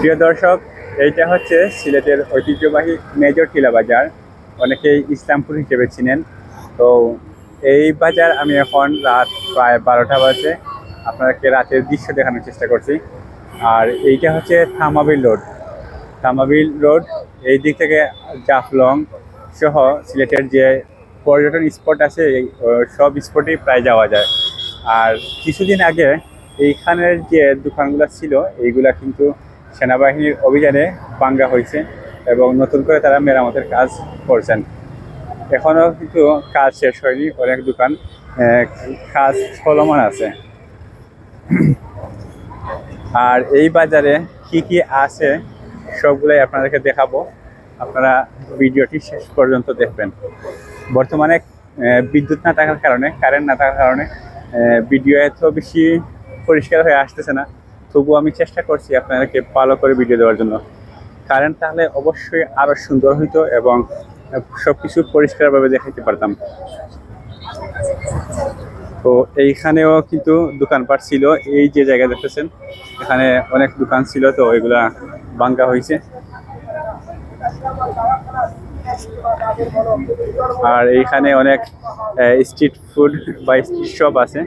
প্রিয় দর্শক, এইটা হচ্ছে সিলেটের ঐতিহ্যবাহী মেজর টিলা বাজার, অনেকেই ইসলামপুর হিসেবে চিনেন। তো এই বাজার আমি এখন রাত প্রায় 12টা বাজে আপনাদেরকে রাতের দৃশ্য দেখানোর চেষ্টা করছি। আর এইটা হচ্ছে থামাবিল রোড। এই দিক থেকে জাফলং সহ সিলেটের যে পর্যটন স্পট আছে এই সব স্পটেই প্রায় যাওয়া যায়। আর কিছুদিন আগে এইখানের যে দোকানগুলো ছিল এইগুলা কিন্তু সেনাবাহিনীর অভিযানে ভাঙ্গা হয়েছে এবং নতুন করে তারা মেরামতের কাজ করছেন। এখনও কিন্তু কাজ শেষ হয়নি, অনেক দোকান কাজ চলমান আছে। আর এই বাজারে কি কি আছে সবগুলাই আপনাদেরকে দেখাবো, আপনারা ভিডিওটি শেষ পর্যন্ত দেখবেন। বর্তমানে বিদ্যুৎ না থাকার কারণে, কারেন্ট না থাকার কারণে ভিডিও এত বেশি পরিষ্কার হয়ে আসতেছে না, তবুও আমি চেষ্টা করছি আপনাদেরকে ভালো করে ভিডিও দেওয়ার জন্য। কারেন্ট তাহলে অবশ্যই আরও সুন্দর হইতো এবং সব কিছু পরিষ্কারভাবে দেখাইতে পারতাম। তো এইখানেও কিন্তু দোকানপাট ছিল, এই যে জায়গা দেখতেছেন এখানে অনেক দোকান ছিল, তো এগুলা ভাঙ্গা হয়েছে। আর এইখানে অনেক স্ট্রিট ফুড বা স্ট্রিট শপ আছে।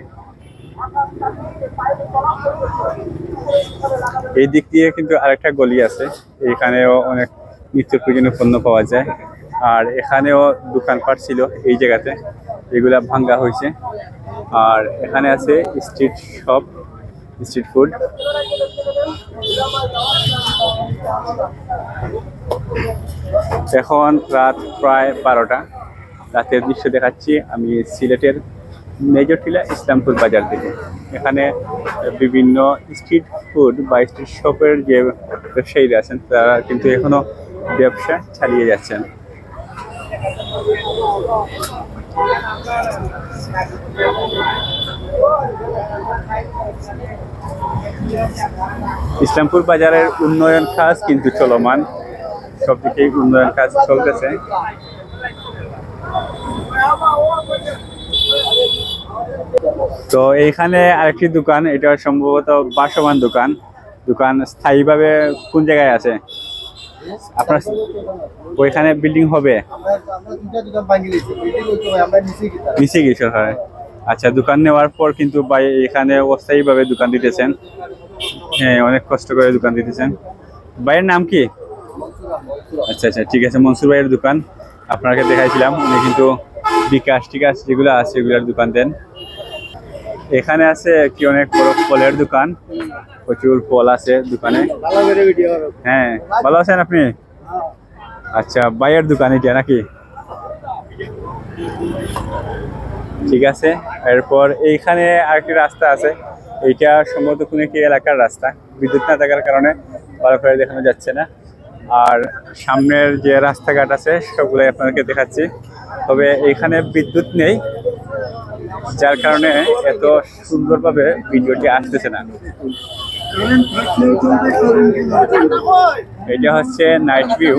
এই দিক দিয়ে কিন্তু আরেকটা গলি আছে, এখানেও অনেক নিত্য প্রয়োজনীয় পণ্য পাওয়া যায়। আর এখানেও দোকানপাট ছিল এই জায়গাতে, এগুলা ভাঙ্গা হয়েছে। আর এখানে আছে স্ট্রিট শপ, স্ট্রিট ফুড। এখন রাত প্রায় 12টা, রাতের দৃশ্য দেখাচ্ছি আমি সিলেটের মেজর টিলা ইসলামপুর বাজার থেকে। এখানে বিভিন্ন স্ট্রিট ফুড বা স্ট্রিট শপের যে ব্যবসায়ীরা আছেন তারা কিন্তু এখনো ব্যবসা চালিয়ে যাচ্ছেন। ইসলামপুর বাজারের উন্নয়ন কাজ কিন্তু চলমান, সব দিকেই উন্নয়ন কাজ চলতেছে। তো এইখানে আরেকটি দোকান, এটা সম্ভবত বাসমান দোকান। দোকান স্থায়ীভাবে কোন জায়গায় আছে আপনার? ওইখানে বিল্ডিং হবে, নিচে গেছে। হয়, আচ্ছা। দোকান নেওয়ার পর কিন্তু ভাই এখানে অস্থায়ীভাবে দোকান দিতেছেন। হ্যাঁ, অনেক কষ্ট করে দোকান দিতেছেন। ভাইয়ের নাম কি? আচ্ছা আচ্ছা, ঠিক আছে। মনসুর ভাইয়ের দোকান আপনাকে দেখাইছিলাম, উনি কিন্তু বিকাশ টিকাশ যেগুলো আছে এগুলোর দোকান দেন। এখানে আছে কি অনেক বড় ফলের দোকান, প্রচুর ফল আছে দোকানে। হ্যাঁ, ভালো আছেন আপনি? আচ্ছা, ভাইয়ের দোকান এটা নাকি? ঠিক আছে। এরপর এইখানে আরেকটি রাস্তা আছে, এইটা সম্ভবত কোনো একটি এলাকার রাস্তা, বিদ্যুৎ না থাকার কারণে ভালো করে দেখানো যাচ্ছে না। আর সামনের যে রাস্তাঘাট আছে সবগুলোই আপনাদেরকে দেখাচ্ছি, তবে এইখানে বিদ্যুৎ নেই, যার কারণে এত সুন্দরভাবে ভিডিওটি আসতেছে না। এটা হচ্ছে নাইট ভিউ।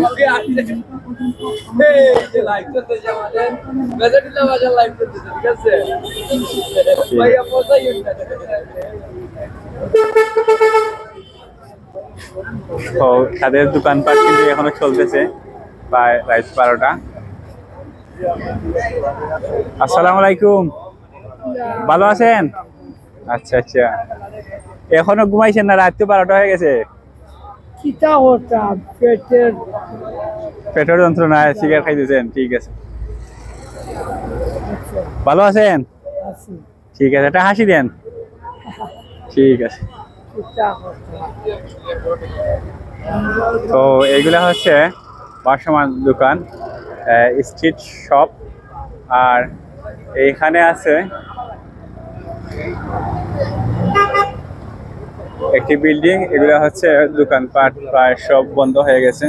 তো তাদের দোকানপাট কিন্তু এখনো চলতেছে প্রায় রাত 12টা। আসসালামু আলাইকুম, ভালো আছেন? আচ্ছা আচ্ছা, এখনো ঘুমাইছেন না? রাত তো 12টা হয়ে গেছে। পেটের যন্ত্রণা, সিগারেট খাইতেছেন? ঠিক আছে, ভালো আছেন? ঠিক আছে, একটা হাসি দেন। ঠিক আছে। তো এইগুলা হচ্ছে বাসমান দোকান, স্ট্রিট শপ। আর এইখানে আছে একটি বিল্ডিং, এগুলো হচ্ছে দোকানপাট প্রায় সব বন্ধ হয়ে গেছে।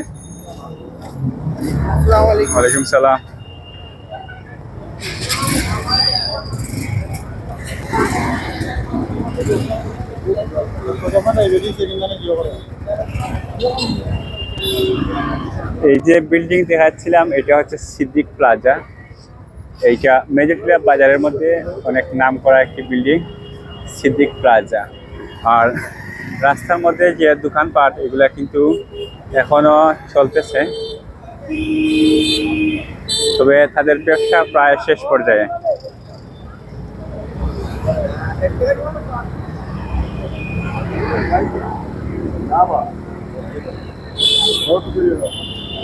ওয়ালাইকুম সালাম। এই যে বিল্ডিং দেখাচ্ছিলাম এটা হচ্ছে সিদ্দিক প্লাজা। এইটা মেজর টিলা বাজারের মধ্যে অনেক নাম করা একটি বিল্ডিং, সিদ্দিক প্লাজা। আর রাস্তার মধ্যে যে দোকানপাট এগুলা কিন্তু এখনো চলতেছে, তবে তাদের ব্যবসা প্রায় শেষ পর্যায়ে।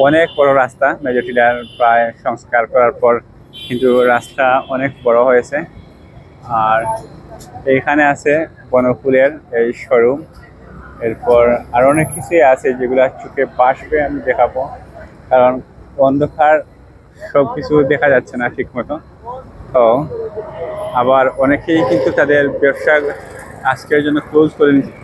অনেক বড় রাস্তা, মেজর টিলার প্রায় সংস্কার করার পর কিন্তু রাস্তা অনেক বড় হয়েছে। আর এইখানে আছে বনফুলের এই শোরুম, এরপর আর অনেক কিছুই আছে যেগুলো চোখে বাসবে, আমি দেখাবো, কারণ অন্ধকার সব কিছু দেখা যাচ্ছে না ঠিক মতো। তো আবার অনেকেই কিন্তু তাদের ব্যবসা আজকের জন্য ক্লোজ করে নিচ্ছে।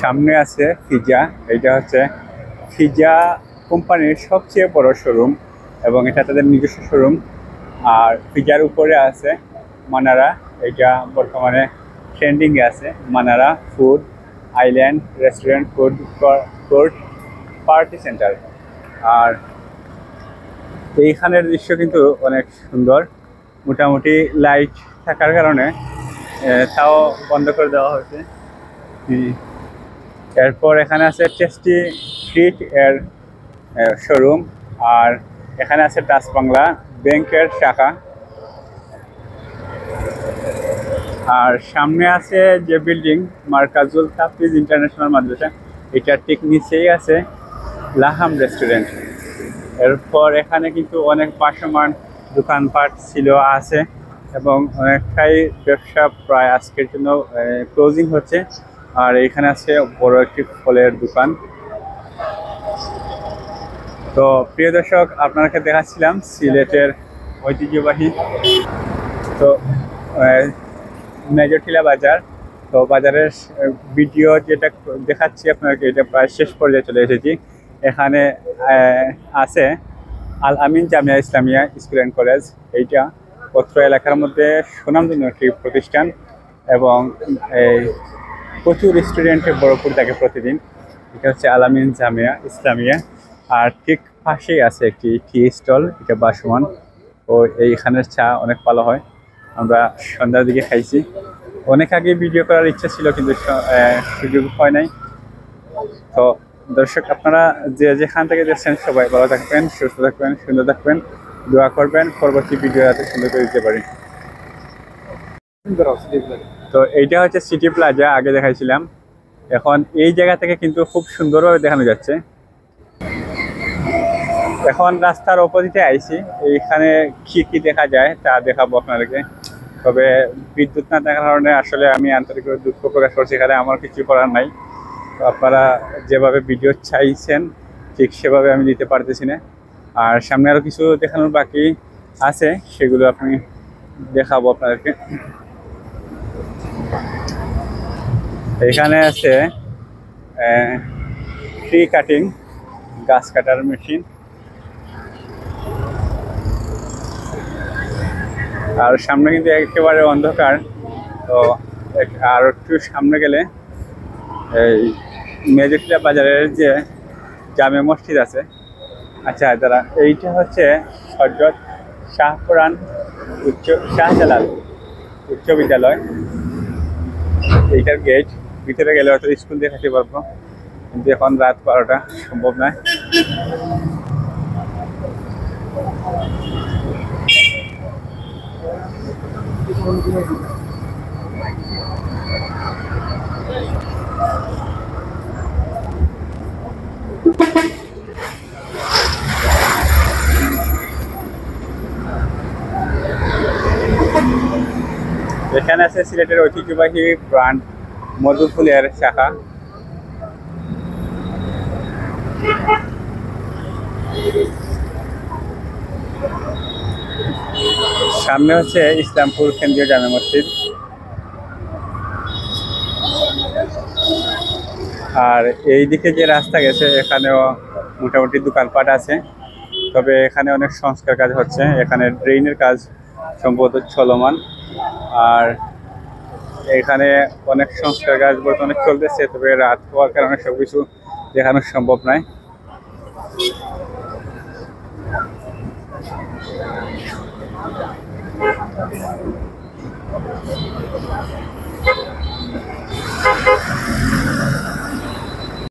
সামনে আছে পিজা, এটা হচ্ছে পিজা কোম্পানির সবচেয়ে বড় শোরুম এবং এটা তাদের নিজস্ব শোরুম। আর পিজার উপরে আছে মানারা, এটা বর্তমানে ট্রেন্ডিংয়ে আছে। Manara food island restaurant food court party centre. আর এইখানের দৃশ্য কিন্তু অনেক সুন্দর, মোটামুটি লাইট থাকার কারণে তাও বন্ধ করে দেওয়া হয়েছে। এরপর এখানে আছে টেস্টি ট্রিট এর শোরুম, আর এখানে আছে টাচ বাংলা ব্যাংকের শাখা। আর সামনে আছে যে বিল্ডিং মার্কাজুল তাফিজ ইন্টারন্যাশনাল মাদ্রাসা, এটা ঠিক নিচেই আছে লাহাম রেস্টুরেন্ট। এরপর এখানে কিন্তু অনেক ভাসমান দোকানপাট ছিল আছে এবং অনেকটাই ব্যবসা প্রায় আজকের জন্য ক্লোজিং হচ্ছে। আর এখানে আছে বড় একটি ফলের দোকান। তো প্রিয় দর্শক, আপনাকে দেখাচ্ছিলাম সিলেটের ঐতিহ্যবাহী তো মেজর টিলা বাজার। তো বাজারের ভিডিও যেটা দেখাচ্ছি আপনাকে, এটা প্রায় শেষ পর্যায়ে চলে এসেছি। এখানে আছে Al Amin Jamia Islamia school and college, এইটা অত্র এলাকার মধ্যে সুনামধন্য একটি প্রতিষ্ঠান এবং প্রচুর স্টুডেন্টে ভরপুর থাকে প্রতিদিন। এটা হচ্ছে আল আমিন জামিয়া ইসলামিয়া। আর ঠিক পাশেই আছে একটি টি স্টল, এটা বাসমান। ও এইখানের চা অনেক ভালো হয়, আমরা সন্ধ্যার দিকে খাইছি। অনেক আগে ভিডিও করার ইচ্ছা ছিল কিন্তু সুযোগ হয় নাই। তো দর্শক, আপনারা যে যেখান থেকে দেখছেন সবাই ভালো থাকবেন, সুস্থ থাকবেন, সুন্দর থাকবেন, দোয়া করবেন পরবর্তী ভিডিও যাতে সুন্দর করে দিতে পারি। তো এইটা হচ্ছে সিটি প্লাজা, আগে দেখাইছিলাম। এখন এই জায়গা থেকে কিন্তু খুব সুন্দরভাবে দেখানো যাচ্ছে। এখন রাস্তার অপোজিটে আইছি, এইখানে কি কি দেখা যায় তা দেখাবো আপনাদেরকে। তবে বিদ্যুৎ না থাকার কারণে আসলে আমি আন্তরিকভাবে দুঃখ প্রকাশ করছি, এখানে আমার কিছু করার নাই। তো আপনারা যেভাবে ভিডিও চাইছেন ঠিক সেভাবে আমি দিতে পারতেছি না। আর সামনে আরও কিছু দেখানোর বাকি আছে, সেগুলো আপনি দেখাবো আপনাদেরকে। এখানে আছে ট্রি কাটিং, গাছ কাটার মেশিন। আর সামনে কিন্তু একেবারে অন্ধকার। তো আর একটু সামনে গেলে এই মেজর টিলা বাজারের যে জামে মসজিদ আছে, আচ্ছা দাঁড়া, এইটা হচ্ছে হযরত শাহপুরান শাহজালাল উচ্চ বিদ্যালয়। এইটার গেট, ভিতরে গেলে হয়তো স্কুল দেখাতে পারবো, কিন্তু এখন রাত 12টা, সম্ভব নয়। এখানে আছে সিলেটের ঐতিহ্যবাহী ব্র্যান্ড মধুফুলের শাখা। সামনে হচ্ছে ইসলামপুর কেন্দ্রীয় জামে মসজিদ। আর এইদিকে যে রাস্তা গেছে এখানেও মোটামুটি দোকানপাট আছে, তবে এখানে অনেক সংস্কার কাজ হচ্ছে। এখানে ড্রেনের কাজ সম্ভবত চলমান। আর এখানে অনেক সংস্কার কাজ বর্তমানে চলতেছে, তবে রাত হওয়ার কারণে সবকিছু দেখানো সম্ভব নয়।